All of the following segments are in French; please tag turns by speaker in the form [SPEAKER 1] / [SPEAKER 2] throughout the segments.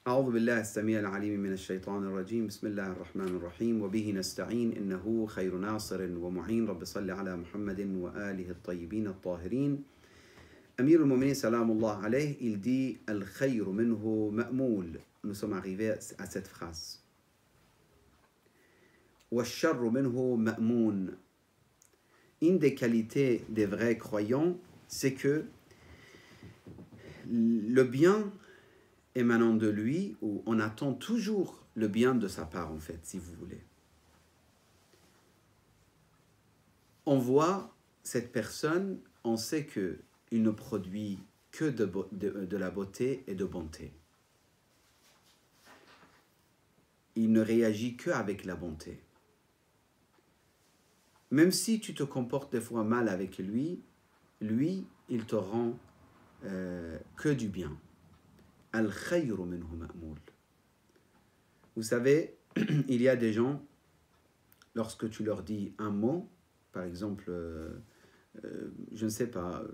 [SPEAKER 1] أعوذ بالله السميع العليم من الشيطان الرجيم بسم الله الرحمن الرحيم وبه نستعين إنه خير ناصر ومعين رب صل على محمد وآله الطيبين الطاهرين. Amir al-Mu'minin salam Allah alayh, il dit Al-khayru minhu ma'moul. Nous sommes arrivés à cette phrase. Wa-sharru minhu ma'moun. Une des qualités des vrais croyants, c'est que le bien émanant de lui, ou on attend toujours le bien de sa part, en fait, si vous voulez. On voit cette personne, on sait qu'il ne produit que de la beauté et de bonté. Il ne réagit qu'avec la bonté. Même si tu te comportes des fois mal avec lui, il te rend que du bien. Al-khayru minhu ma'moul. Vous savez, il y a des gens, lorsque tu leur dis un mot, par exemple, je ne sais pas,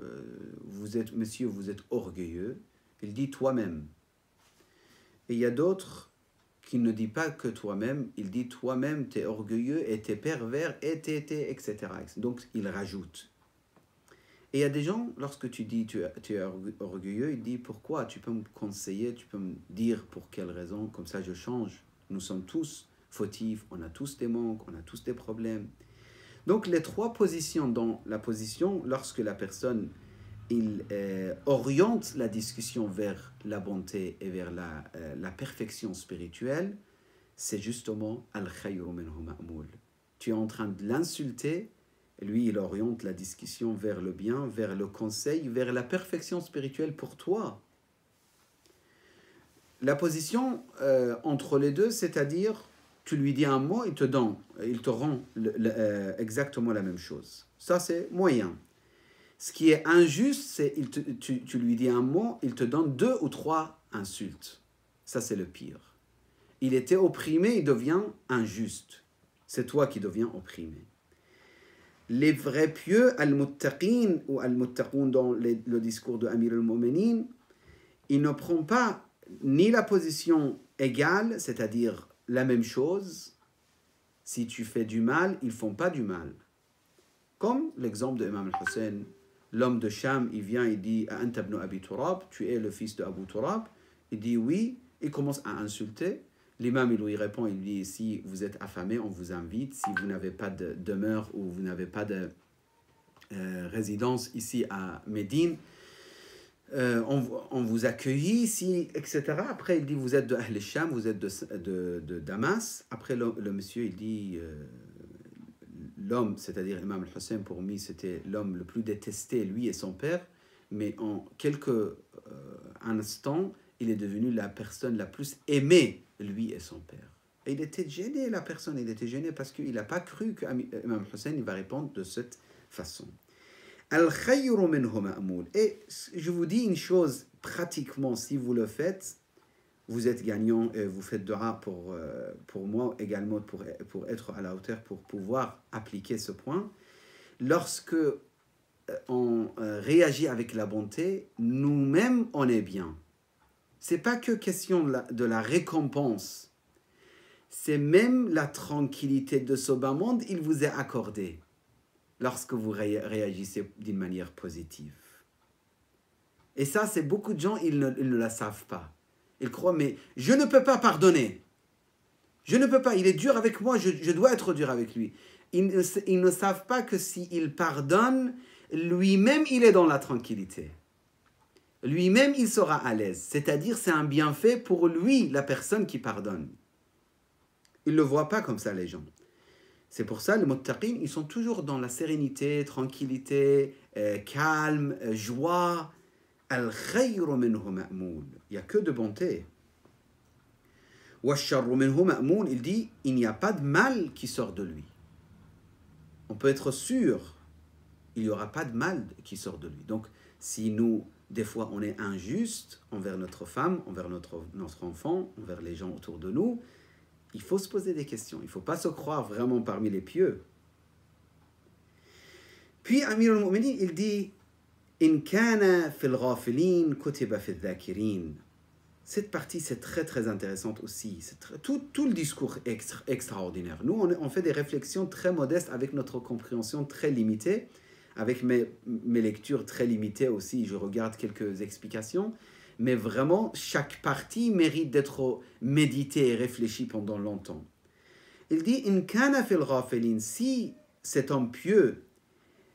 [SPEAKER 1] monsieur, vous êtes orgueilleux, il dit toi-même. Et il y a d'autres qui ne disent pas que toi-même, il dit toi-même, tu es orgueilleux et tu es pervers, et etc. Donc, il rajoute. Et il y a des gens, lorsque tu dis tu es orgueilleux, il dit pourquoi, tu peux me conseiller, tu peux me dire pour quelle raison, comme ça je change. Nous sommes tous fautifs, on a tous des manques, on a tous des problèmes. Donc les trois positions, dans la position, lorsque la personne oriente la discussion vers la bonté et vers la perfection spirituelle, c'est justement al-khayru minhu ma'moul. Tu es en train de l'insulter. Lui, il oriente la discussion vers le bien, vers le conseil, vers la perfection spirituelle pour toi. La position entre les deux, c'est-à-dire, tu lui dis un mot, il te rend exactement la même chose. Ça, c'est moyen. Ce qui est injuste, c'est tu lui dis un mot, il te donne 2 ou 3 insultes. Ça, c'est le pire. Il était opprimé, il devient injuste. C'est toi qui deviens opprimé. Les vrais pieux, al-muttaqin ou al-muttaqoun dans le discours de Amir al-Mu'minin, ils ne prennent pas ni la position égale, c'est-à-dire la même chose. Si tu fais du mal, ils ne font pas du mal. Comme l'exemple de Imam al-Hussein, l'homme de Sham, il vient, il dit « Anta ibn Abi Turab, tu es le fils de Abu Turab ?» Il dit « Oui », il commence à insulter. L'imam, il lui répond, il dit, si vous êtes affamé, on vous invite. Si vous n'avez pas de demeure ou vous n'avez pas de résidence ici à Médine, on vous accueille ici, etc. Après, il dit, vous êtes de Ahl Sham, vous êtes de Damas. Après, le monsieur, il dit, l'homme, c'est-à-dire Imam al-Hussein, pour lui, c'était l'homme le plus détesté, lui et son père. Mais en quelques instants, il est devenu la personne la plus aimée, lui et son père. Et il était gêné, la personne, il était gêné parce qu'il n'a pas cru qu'Imam Hussein il va répondre de cette façon. Al-khayru minhu ma'moul. Et je vous dis une chose, pratiquement, si vous le faites, vous êtes gagnant et vous faites dua pour moi également, pour être à la hauteur, pour pouvoir appliquer ce point. Lorsque on réagit avec la bonté, nous-mêmes, on est bien. C'est pas que question de la récompense. C'est même la tranquillité de ce bas monde, il vous est accordé lorsque vous réagissez d'une manière positive. Et ça, c'est beaucoup de gens, ils ne la savent pas. Ils croient, mais je ne peux pas pardonner. Je ne peux pas, il est dur avec moi, je dois être dur avec lui. Ils ne savent pas que s'il pardonne, lui-même, il est dans la tranquillité. Lui-même, il sera à l'aise. C'est-à-dire, c'est un bienfait pour lui, la personne qui pardonne. Ils ne le voient pas comme ça, les gens. C'est pour ça, les muttaqin, ils sont toujours dans la sérénité, tranquillité, calme, joie. Al-khayru minhu ma'moul. Il n'y a que de bonté. Wa-sharru minhu ma'moul, il dit, il n'y a pas de mal qui sort de lui. On peut être sûr, il n'y aura pas de mal qui sort de lui. Donc, si nous, des fois, on est injuste envers notre femme, envers notre enfant, envers les gens autour de nous, il faut se poser des questions. Il ne faut pas se croire vraiment parmi les pieux. Puis, Amir al-Mu'minin, il dit « In kana fil ghafilin kutiba fil dhakirin » Cette partie, c'est très très intéressante aussi. Tout le discours est extraordinaire. Nous, on fait des réflexions très modestes avec notre compréhension très limitée, avec mes lectures très limitées aussi. Je regarde quelques explications, mais vraiment, chaque partie mérite d'être méditée et réfléchie pendant longtemps. Il dit, « In kana fil ghafilin » si cet homme pieux,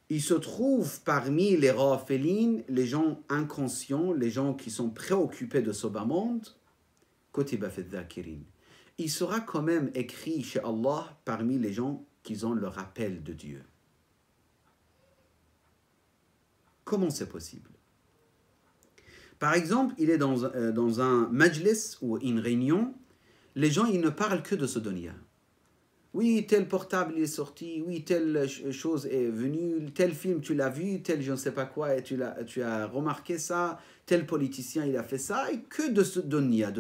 [SPEAKER 1] il se trouve parmi les ghafilin, les gens inconscients, les gens qui sont préoccupés de ce bas monde, kutiba fi dhakirin. Il sera quand même écrit chez Allah parmi les gens qui ont le rappel de Dieu. Comment c'est possible? Par exemple, il est dans un majlis ou une réunion, les gens ils ne parlent que de ce dunya. Oui, tel portable est sorti, oui, telle chose est venue, tel film tu l'as vu, tel je ne sais pas quoi, et tu as remarqué ça, tel politicien il a fait ça, et que de ce dunya.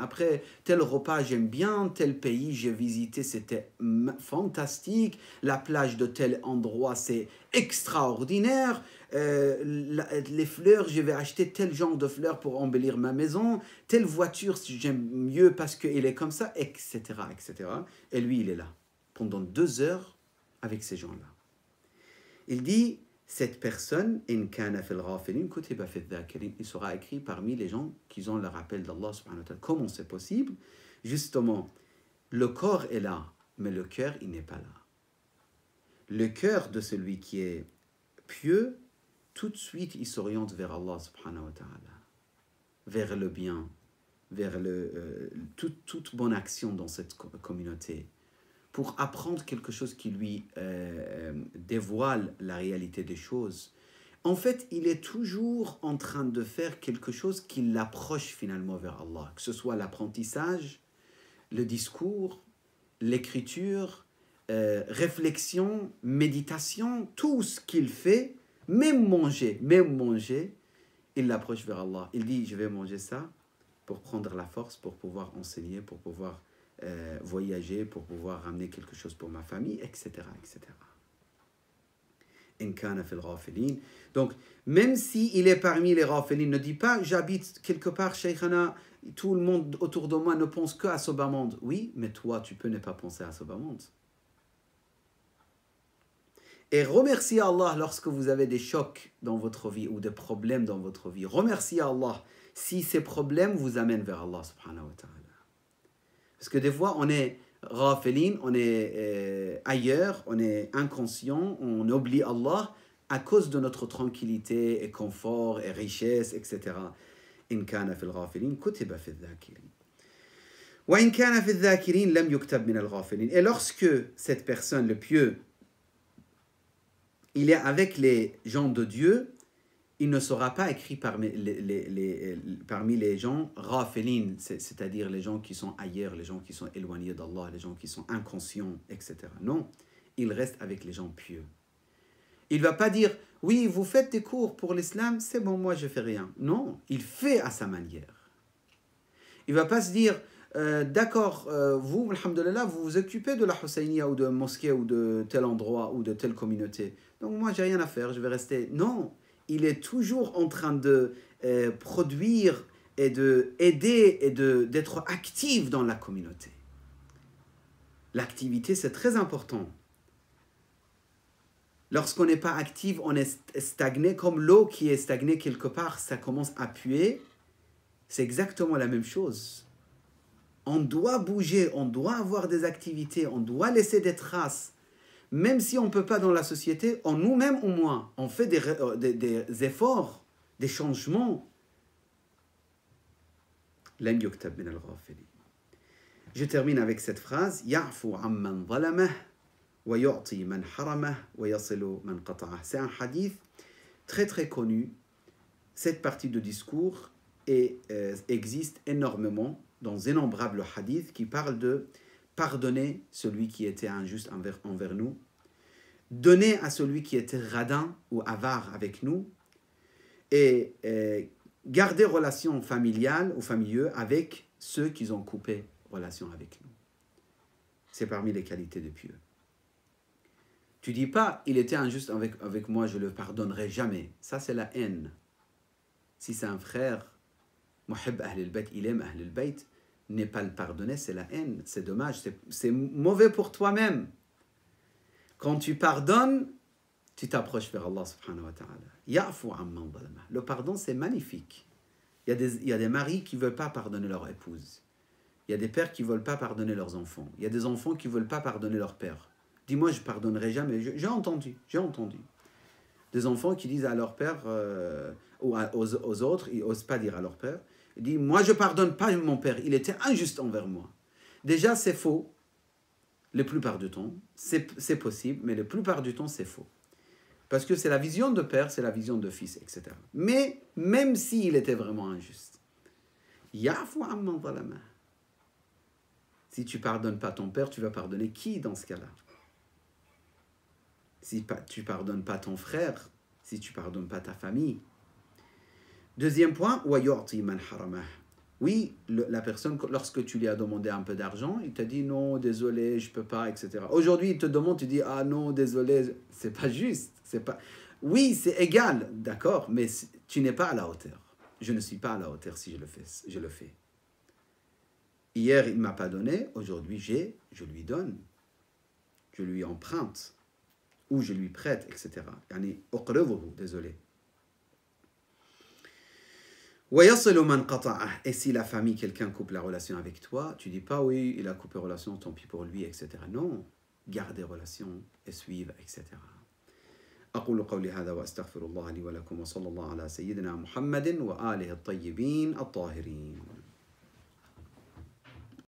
[SPEAKER 1] Après, tel repas j'aime bien, tel pays j'ai visité, c'était fantastique, la plage de tel endroit c'est extraordinaire, les fleurs, je vais acheter tel genre de fleurs pour embellir ma maison, telle voiture j'aime mieux parce qu'elle est comme ça, etc., etc. Et lui, il est là, pendant 2 heures, avec ces gens-là. Il dit, cette personne, il sera écrit parmi les gens qui ont le rappel d'Allah subhanahu wa ta'ala. Comment c'est possible? Justement, le corps est là, mais le cœur, il n'est pas là. Le cœur de celui qui est pieux, tout de suite, il s'oriente vers Allah subhanahu wa ta'ala, vers le bien, vers toute bonne action dans cette communauté, pour apprendre quelque chose qui lui dévoile la réalité des choses. En fait, il est toujours en train de faire quelque chose qui l'approche finalement vers Allah, que ce soit l'apprentissage, le discours, l'écriture, réflexion, méditation, tout ce qu'il fait, même manger, il l'approche vers Allah. Il dit, je vais manger ça pour prendre la force, pour pouvoir enseigner, pour pouvoir voyager, pour pouvoir ramener quelque chose pour ma famille, etc., etc. In kana fil ghafilin. Donc, même s'il est parmi les ghafilin, ne dit pas, j'habite quelque part, Shaykhana, tout le monde autour de moi ne pense qu'à ce bas monde. Oui, mais toi, tu peux ne pas penser à ce bas monde. Et remerciez Allah lorsque vous avez des chocs dans votre vie ou des problèmes dans votre vie. Remerciez Allah si ces problèmes vous amènent vers Allah subhanahu wa ta'ala. Parce que des fois, on est ghafilin, on est ailleurs, on est inconscient, on oublie Allah à cause de notre tranquillité et confort et richesse, etc. In kana fil ghafilin, kutiba fil dhakirin. Wa in kana fil dhakirin, lam yuktab min al ghafilin. Et lorsque cette personne, le pieux, il est avec les gens de Dieu, il ne sera pas écrit parmi les gens ghafilin, c'est-à-dire les gens qui sont ailleurs, les gens qui sont éloignés d'Allah, les gens qui sont inconscients, etc. Non, il reste avec les gens pieux. Il ne va pas dire, oui, vous faites des cours pour l'islam, c'est bon, moi je ne fais rien. Non, il fait à sa manière. Il ne va pas se dire, d'accord, vous, alhamdulillah, vous vous occupez de la Husseiniya ou de mosquée ou de tel endroit ou de telle communauté. Donc moi, j'ai rien à faire, je vais rester. Non, il est toujours en train de produire et d'aider et d'être actif dans la communauté. L'activité, c'est très important. Lorsqu'on n'est pas actif, on est stagné, comme l'eau qui est stagnée quelque part, ça commence à puer. C'est exactement la même chose. On doit bouger, on doit avoir des activités, on doit laisser des traces. Même si on ne peut pas dans la société, en nous-mêmes au moins, on fait des efforts, des changements. Je termine avec cette phrase. C'est un hadith très très connu. Cette partie de discours existe énormément dans innombrables hadiths qui parlent de pardonner celui qui était injuste envers nous, donner à celui qui était radin ou avare avec nous, et garder relation familiale ou familieux avec ceux qui ont coupé relation avec nous. C'est parmi les qualités des pieux. Tu dis pas, il était injuste avec moi, je le pardonnerai jamais. Ça, c'est la haine. Si c'est un frère, Muhib Ahl al-Bayt, il aime Ahl al-Bayt, n'est pas le pardonner, c'est la haine, c'est dommage, c'est mauvais pour toi-même. Quand tu pardonnes, tu t'approches vers Allah subhanahu wa ta'ala. Ya'fu amman zalama. Le pardon, c'est magnifique. Il y a des maris qui ne veulent pas pardonner leur épouse. Il y a des pères qui ne veulent pas pardonner leurs enfants. Il y a des enfants qui ne veulent pas pardonner leur père. Dis-moi, je ne pardonnerai jamais. J'ai entendu. Des enfants qui disent à leur père, ou aux autres, ils n'osent pas dire à leur père, ils disent, moi je ne pardonne pas mon père, il était injuste envers moi. Déjà, c'est faux. La plupart du temps, c'est possible, mais la plupart du temps, c'est faux. Parce que c'est la vision de père, c'est la vision de fils, etc. Mais même s'il était vraiment injuste, Ya'fu amman zalama. Si tu ne pardonnes pas ton père, tu vas pardonner qui dans ce cas-là? Si tu ne pardonnes pas ton frère, si tu ne pardonnes pas ta famille. Deuxième point, wa yu'ti man haramah. Oui, la personne, lorsque tu lui as demandé un peu d'argent, il t'a dit non, désolé, je ne peux pas, etc. Aujourd'hui, il te demande, tu dis ah non, désolé, c'est pas juste. Oui, c'est égal, d'accord, mais tu n'es pas à la hauteur. Je ne suis pas à la hauteur si je le fais. Hier, il ne m'a pas donné, aujourd'hui, je lui donne. Je lui emprunte, ou je lui prête, etc. Yani, désolé. Et si la famille, quelqu'un coupe la relation avec toi, tu dis pas oui, il a coupé la relation, tant pis pour lui, etc. Non, garde des relations et suivre, etc. أقول قولي هذا وأستغفر الله لي ولكم وصلى الله على سيدنا محمد وآله الطيبين الطاهرين.